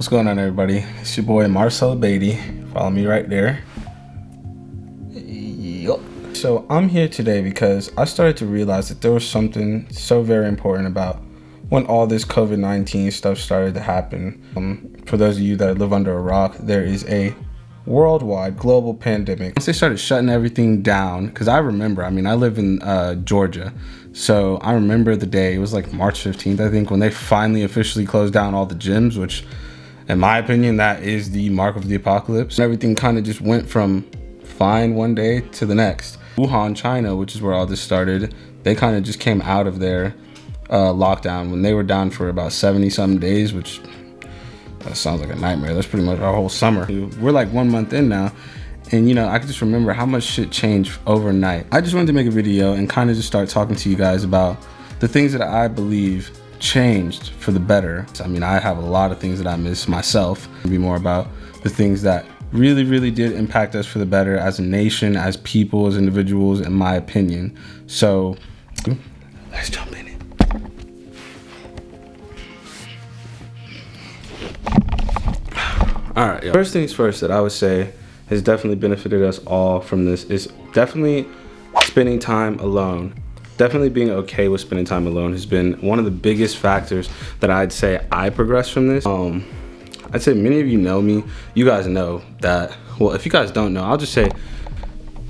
What's going on, everybody? It's your boy Marcel Beatty. Follow me right there. Yup. So I'm here today because I started to realize that there was something so very important about when all this COVID-19 stuff started to happen. For those of you that live under a rock, there is a worldwide global pandemic. Once they started shutting everything down, because I live in Georgia, so I remember the day, it was like March 15th, I think, when they finally officially closed down all the gyms, which in my opinion, that is the mark of the apocalypse. Everything kind of just went from fine one day to the next. Wuhan, China, which is where all this started, they kind of just came out of their lockdown when they were down for about 70-something days, which that sounds like a nightmare. That's pretty much our whole summer. We're like 1 month in now, and I can just remember how much shit changed overnight. I just wanted to make a video and kind of just start talking to you guys about the things that I believe changed for the better. I have a lot of things that I miss myself. It'll be more about the things that really did impact us for the better as a nation, as people, as individuals, in my opinion. So let's jump in it. All right, first things first that I would say has definitely benefited us all from this is definitely spending time alone. Definitely being okay with spending time alone has been one of the biggest factors that I'd say I progressed from this. I'd say many of you know me. You guys know that. Well, if you guys don't know, I'll just say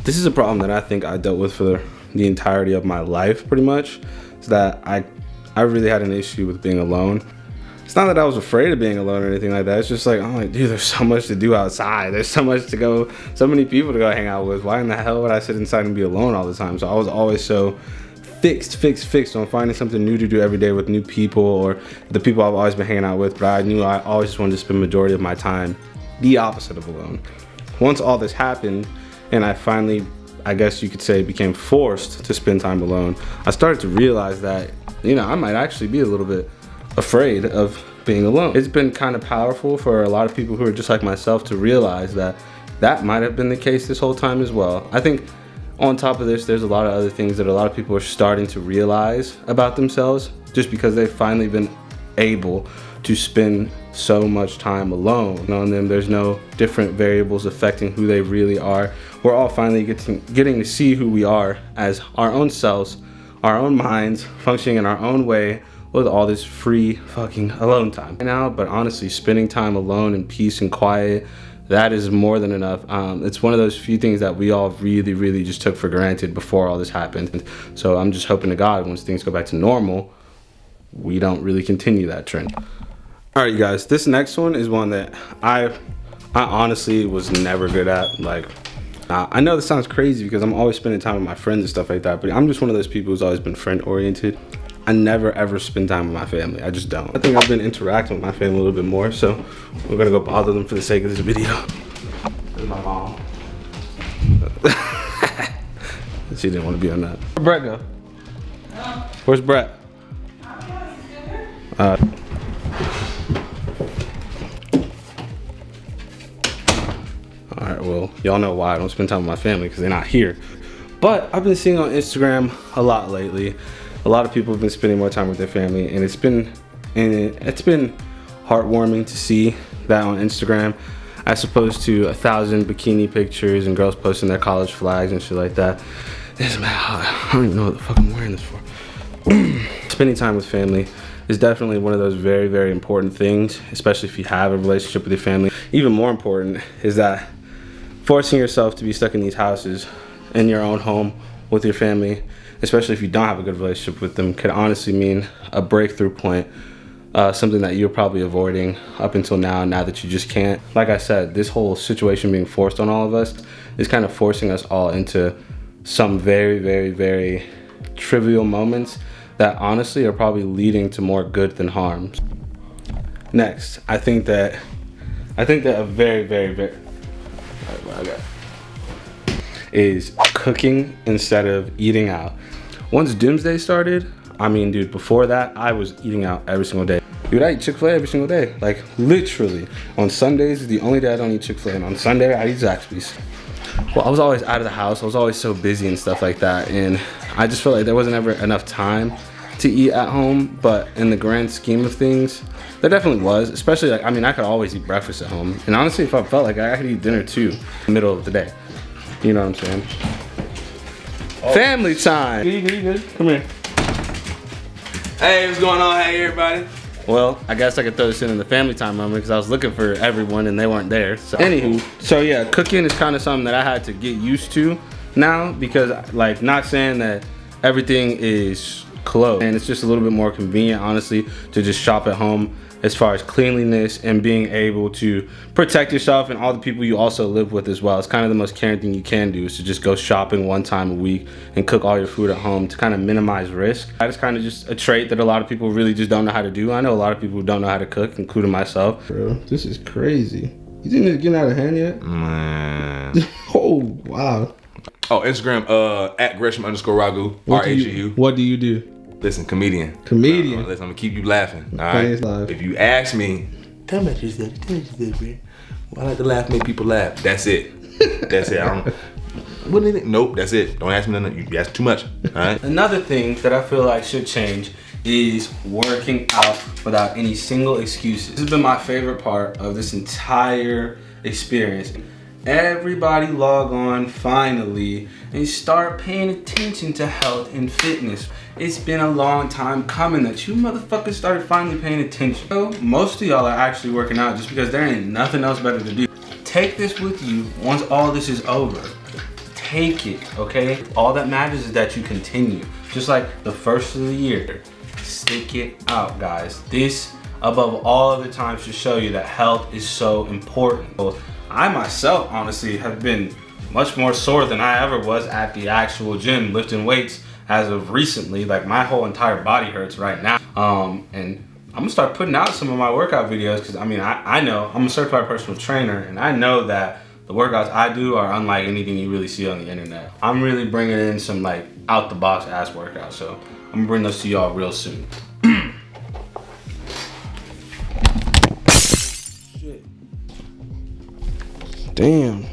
this is a problem that I think I dealt with for the entirety of my life, pretty much. Is that I really had an issue with being alone. It's not that I was afraid of being alone or anything like that. It's just like, oh, dude, there's so much to do outside. There's so much to go, so many people to go hang out with. Why in the hell would I sit inside and be alone all the time? So I was always so fixed on finding something new to do every day with new people or the people I've always been hanging out with. But I knew I always just wanted to spend the majority of my time the opposite of alone. Once all this happened and I finally, I guess you could say, became forced to spend time alone, I started to realize that, I might actually be a little bit afraid of being alone. It's been kind of powerful for a lot of people who are just like myself to realize that that might have been the case this whole time as well. I think on top of this, there's a lot of other things that a lot of people are starting to realize about themselves just because they've finally been able to spend so much time alone on them. There's no different variables affecting who they really are. We're all finally getting to see who we are as our own selves, our own minds, functioning in our own way with all this free fucking alone time now. But honestly, spending time alone in peace and quiet, that is more than enough. It's one of those few things that we all really just took for granted before all this happened. So I'm just hoping to God, once things go back to normal, we don't really continue that trend. All right, you guys, this next one is one that I honestly was never good at. I know this sounds crazy because I'm always spending time with my friends and stuff like that, but I'm just one of those people who's always been friend oriented. I never ever spend time with my family. I just don't. I think I've been interacting with my family a little bit more, so we're gonna go bother them for the sake of this video. This is my mom. She didn't want to be on that. Where'd Brett go? Where's Brett? Alright, well, y'all know why I don't spend time with my family, because they're not here. But I've been seeing on Instagram a lot lately. A lot of people have been spending more time with their family, and it's been heartwarming to see that on Instagram, as opposed to 1,000 bikini pictures and girls posting their college flags and shit like that. This man, I don't even know what the fuck I'm wearing this for. Spending time with family is definitely one of those very important things, especially if you have a relationship with your family. Even more important is that forcing yourself to be stuck in these houses in your own home with your family, especially if you don't have a good relationship with them, could honestly mean a breakthrough point, something that you're probably avoiding up until now that you just can't. Like I said, this whole situation being forced on all of us is kind of forcing us all into some very trivial moments that honestly are probably leading to more good than harm. Next, I think that a very is cooking instead of eating out. Once Doomsday started, dude, before that, I was eating out every single day. Dude, I eat Chick-fil-A every single day. Like, literally. On Sundays is the only day I don't eat Chick-fil-A, and on Sunday, I eat Zaxby's. Well, I was always out of the house. I was always so busy and stuff like that, and I just felt like there wasn't ever enough time to eat at home, but in the grand scheme of things, there definitely was. Especially like, I mean, I could always eat breakfast at home, and honestly, if I felt like I could eat dinner too, in the middle of the day. You know what I'm saying? Oh. Family time. You good? Come here. Hey, what's going on? Hey, everybody. Well, I guess I could throw this in the family time moment because I was looking for everyone and they weren't there. So, anywho, so yeah, cooking is kind of something that I had to get used to now because, like, not saying that everything is close, and it's just a little bit more convenient, honestly, to just shop at home as far as cleanliness and being able to protect yourself and all the people you also live with as well. It's kind of the most caring thing you can do is to just go shopping one time a week and cook all your food at home to kind of minimize risk. That is kind of just a trait that a lot of people really just don't know how to do. I know a lot of people who don't know how to cook, including myself. Bro, this is crazy. You think it's getting out of hand yet? Man. Oh, wow. Oh, Instagram, at Gresham_Ragu, R-A-G-U. What do you do? Listen, comedian. Comedian. Listen, I'm gonna keep you laughing. All right. If you ask me, tell me what you said, bro. Well, I like to laugh, make people laugh. That's it. That's it. I don't. What do you think? Nope. That's it. Don't ask me nothing. You ask too much. All right. Another thing that I feel like should change is working out without any single excuses. This has been my favorite part of this entire experience. Everybody log on finally and start paying attention to health and fitness. It's been a long time coming that you motherfuckers started finally paying attention. So most of y'all are actually working out just because there ain't nothing else better to do. Take this with you once all this is over. Take it, okay? All that matters is that you continue. Just like the first of the year. Stick it out, guys. This, above all other times, should show you that health is so important. I myself, honestly, have been much more sore than I ever was at the actual gym lifting weights as of recently. Like, my whole entire body hurts right now. And I'm gonna start putting out some of my workout videos because, I mean, I know I'm a certified personal trainer and I know that the workouts I do are unlike anything you really see on the internet. I'm really bringing in some, like, out the box ass workouts. So I'm gonna bring those to y'all real soon. Shit. Damn.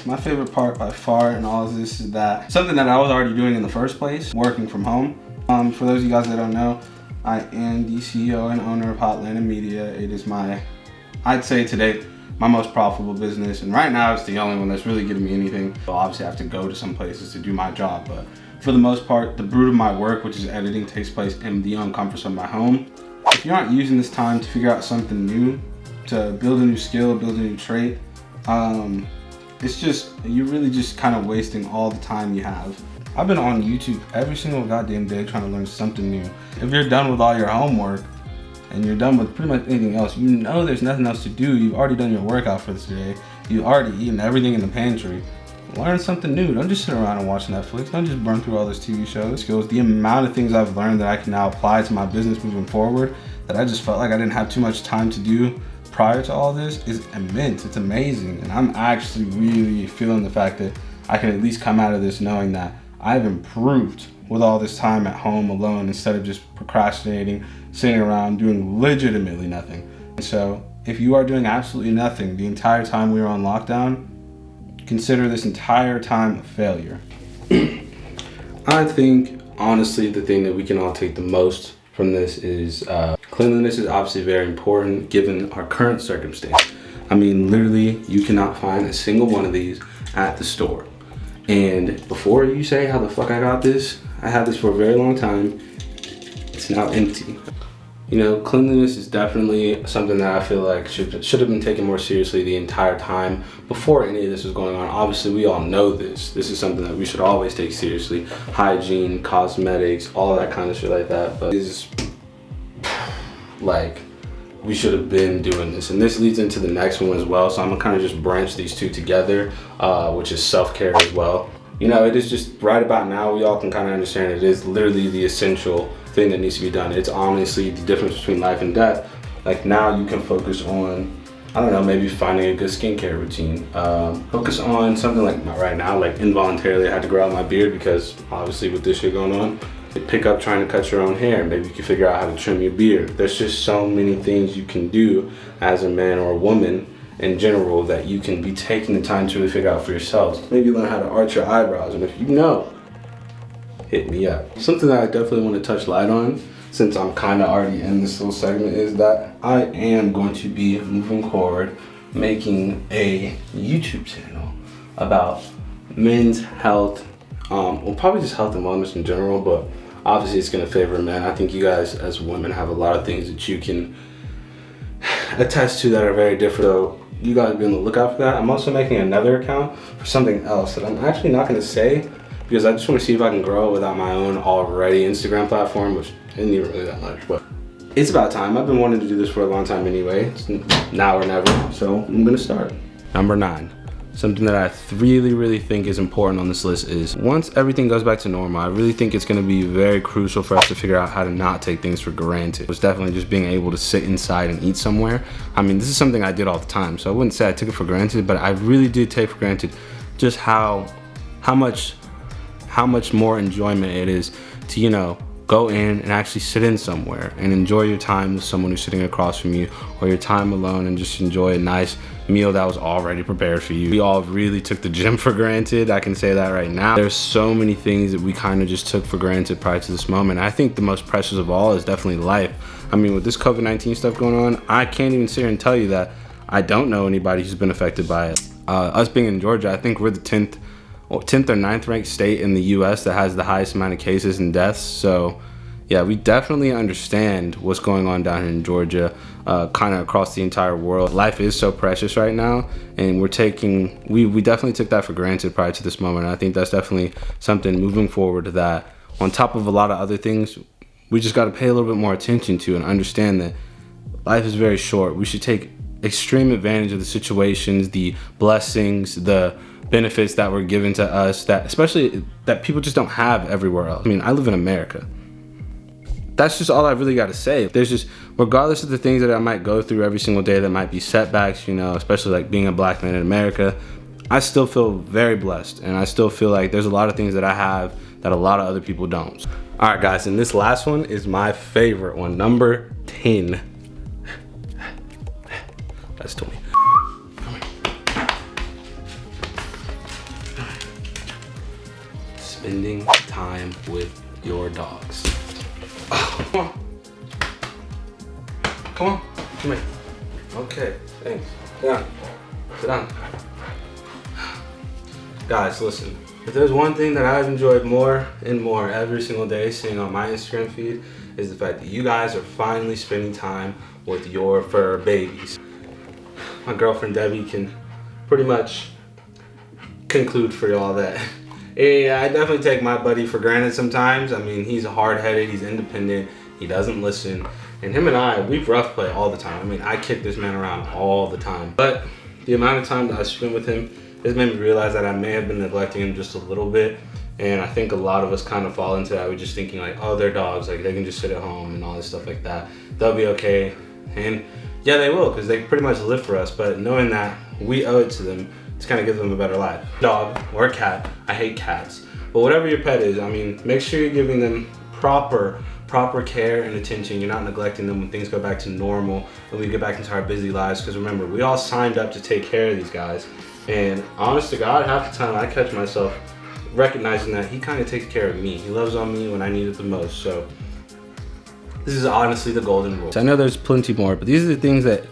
My favorite part by far in all of this is that something that I was already doing in the first place, working from home. For those of you guys that don't know, I am the CEO and owner of Hotlanta Media. It is I'd say today, my most profitable business. And right now it's the only one that's really giving me anything. So obviously I have to go to some places to do my job. But for the most part, the root of my work, which is editing, takes place in the own comforts of my home. If you aren't using this time to figure out something new, to build a new skill, build a new trait, it's just, you're really just kind of wasting all the time you have. I've been on YouTube every single goddamn day trying to learn something new. If you're done with all your homework and you're done with pretty much anything else, you know there's nothing else to do. You've already done your workout for today. You've already eaten everything in the pantry. Learn something new. Don't just sit around and watch Netflix. Don't just burn through all those TV shows. Skills. The amount of things I've learned that I can now apply to my business moving forward that I just felt like I didn't have too much time to do prior to all this is immense. It's amazing. And I'm actually really feeling the fact that I can at least come out of this knowing that I've improved with all this time at home alone instead of just procrastinating, sitting around doing legitimately nothing. And so if you are doing absolutely nothing the entire time we were on lockdown, consider this entire time a failure. I think, honestly, the thing that we can all take the most from this is cleanliness is obviously very important given our current circumstance. I mean, literally, you cannot find a single one of these at the store. And before you say how the fuck I got this, I had this for a very long time. It's now empty. You know, cleanliness is definitely something that I feel like should have been taken more seriously the entire time before any of this was going on. Obviously, we all know this. This is something that we should always take seriously. Hygiene, cosmetics, all of that kind of shit like that. But it's like, we should have been doing this. And this leads into the next one as well. So I'm gonna kind of just branch these two together, which is self-care as well. You know, it is just right about now, we all can kind of understand it is literally the essential thing that needs to be done. It's honestly the difference between life and death. Like, now you can focus on, I don't know, maybe finding a good skincare routine. Focus on something like right now, like involuntarily I had to grow out my beard because obviously with this shit going on. Pick up trying to cut your own hair. Maybe you can figure out how to trim your beard. There's just so many things you can do as a man or a woman in general that you can be taking the time to really figure out for yourselves. Maybe learn how to arch your eyebrows, and if you know, hit me up. Something that I definitely want to touch light on, since I'm kind of already in this little segment, is that I am going to be moving forward making a YouTube channel about men's health, well, probably just health and wellness in general, but obviously it's going to favor men. I think you guys as women have a lot of things that you can attest to that are very different, so you guys be on the lookout for that. I'm also making another account for something else that I'm actually not going to say, because I just want to see if I can grow it without my own already Instagram platform, which isn't even really that much, but it's about time. I've been wanting to do this for a long time anyway. It's now or never, so I'm gonna start. Number 9, something that I really think is important on this list is, once everything goes back to normal, I really think it's gonna be very crucial for us to figure out how to not take things for granted. It's definitely just being able to sit inside and eat somewhere. I mean, this is something I did all the time, so I wouldn't say I took it for granted, but I really did take for granted just how much more enjoyment it is to, you know, go in and actually sit in somewhere and enjoy your time with someone who's sitting across from you, or your time alone and just enjoy a nice meal that was already prepared for you. We all really took the gym for granted. I can say that right now. There's so many things that we kind of just took for granted prior to this moment. I think the most precious of all is definitely life. I mean, with this COVID-19 stuff going on, I can't even sit here and tell you that I don't know anybody who's been affected by it. Us being in Georgia, I think we're the 10th or 9th ranked state in the US that has the highest amount of cases and deaths. So yeah, we definitely understand what's going on down here in Georgia, kind of across the entire world. Life is so precious right now, and we definitely took that for granted prior to this moment. And I think that's definitely something moving forward that, on top of a lot of other things, we just got to pay a little bit more attention to and understand that life is very short. We should take extreme advantage of the situations, the blessings, the benefits that were given to us, that especially that people just don't have everywhere else. I mean, I live in America. That's just all I really got to say. There's just, regardless of the things that I might go through every single day that might be setbacks, you know, especially like being a black man in America, I still feel very blessed, and I still feel like there's a lot of things that I have that a lot of other people don't. All right, guys, and this last one is my favorite one, number 10. That's Tony. Spending time with your dogs. Come on. Come on. Come here. Okay, thanks. Sit down. Sit down. Guys, listen. If there's one thing that I've enjoyed more and more every single day seeing on my Instagram feed, is the fact that you guys are finally spending time with your fur babies. My girlfriend Debbie can pretty much conclude for y'all that yeah, I definitely take my buddy for granted sometimes. I mean, he's hard-headed, he's independent, he doesn't listen. And him and I, we rough play all the time. I mean, I kick this man around all the time. But the amount of time that I spend with him has made me realize that I may have been neglecting him just a little bit. And I think a lot of us kind of fall into that. We're just thinking like, oh, they're dogs, like they can just sit at home and all this stuff like that. They'll be okay. And yeah, they will, because they pretty much live for us. But knowing that we owe it to them to kind of give them a better life. Dog or a cat, I hate cats. But whatever your pet is, I mean, make sure you're giving them proper care and attention. You're not neglecting them when things go back to normal and we get back into our busy lives. Because remember, we all signed up to take care of these guys. And honest to God, half the time I catch myself recognizing that he kind of takes care of me. He loves on me when I need it the most. So this is honestly the golden rule. So I know there's plenty more, but these are the things that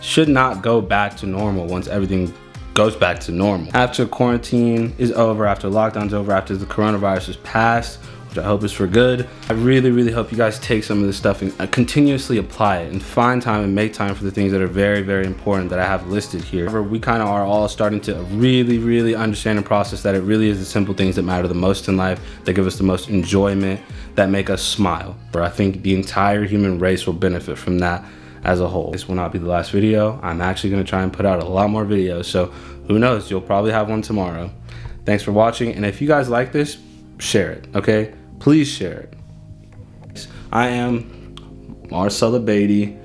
should not go back to normal once everything goes back to normal. After quarantine is over, after lockdown's over, after the coronavirus is passed, which I hope is for good, I really hope you guys take some of this stuff and continuously apply it and find time and make time for the things that are very important that I have listed here. We kind of are all starting to really understand and process that it really is the simple things that matter the most in life, that give us the most enjoyment, that make us smile. I think the entire human race will benefit from that as a whole. This will not be the last video. I'm actually gonna try and put out a lot more videos, so who knows, you'll probably have one tomorrow. Thanks for watching, and if you guys like this, share it, okay? Please share it. I am Marcella Beatty,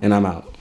and I'm out.